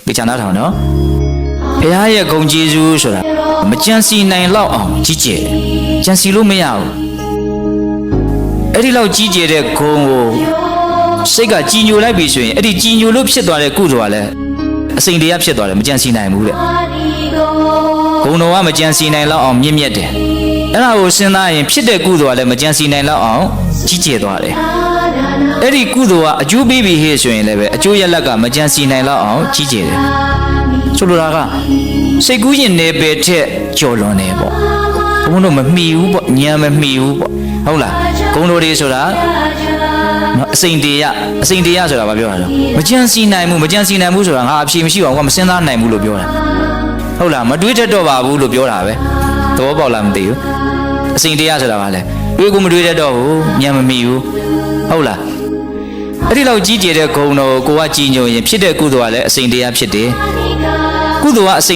ဒီချာနာထောင်နော်ဘုရားရဲ့ဂုဏ်ကျေးဇူးဆိုတာမကြံစီနိုင်လောက်အောင်ကြီးကျယ်ကြံစီလို့မရဘူးအဲ့ဒီလောက်ကြီးကျယ်တဲ့ဂုဏ်ကိုစိတ်ကကြည်ညိုလိုက်ပြီဆိုရင်အဲ့ဒီကြည်ညိုလို့ဖြစ်သွားတဲ့ကုသိုလ်ကလည်းအစိမ့်တရားဖြစ်သွားတယ်မကြံစီနိုင်ဘူးတဲ့ဂုဏ်တော်ကမကြံစီနိုင်လောက်အောင်မြင့်မြတ်တယ်အဲ့ဒါကိုစဉ်းစားရင်ဖြစ်တဲ့ကုသိုလ်ကလည်းမကြံစီနိုင်လောက်အောင်ကြီးကျယ်သွားတယ်အဲ့ဒီကုသိုလ်ကအကျိုးပေးပြီဟဲ့ဆိုရင်လည်းပဲအကျိုးရလဒ်ကမကြံစီနိုင်လောက်အောင်ကြီးကျယ်တယ်ဆိုလိုတာကစိတ်ကူးရင်နယ်ပယ်ထက်ကျော်လွန်တယ်ပေါ့ဘုန်းတို့မမီဘူးပေါ့ဉာဏ်မမီဘူးပေါ့ဟုတ်လားဂုဏ်တော်တွေဆိုတာနော်အစိမ့်တရားဆိုတာဘာပြောတာလဲမကြံစီနိုင်ဘူးဆိုတာငါအဖြေမရှိပါဘူးကွာမစဉ်းစားနိုင်ဘူးလို့ပြောတာဟုတ်လားမတွေးတတ်တော့ပါဘူးလို့ပြောတာပဲသဘောပေါက်လားမသိဘူးအစိမ့်တရားဆိုတာဘာလဲတွေးကိုမတွေးတတ်တော့ဘူးဉာဏ်မမီဘူးဟုတ်လားအဲ့ဒီလောက်ကြီးကျယ်တဲ့ဂုဏ်တော်ကိုကကြည်ညိုရင်ဖြစ်တဲ့ကုသိုလ်ကလည်းအစိမ့်တရားဖြစ်တယ်ကုသိုလ်ကအစိ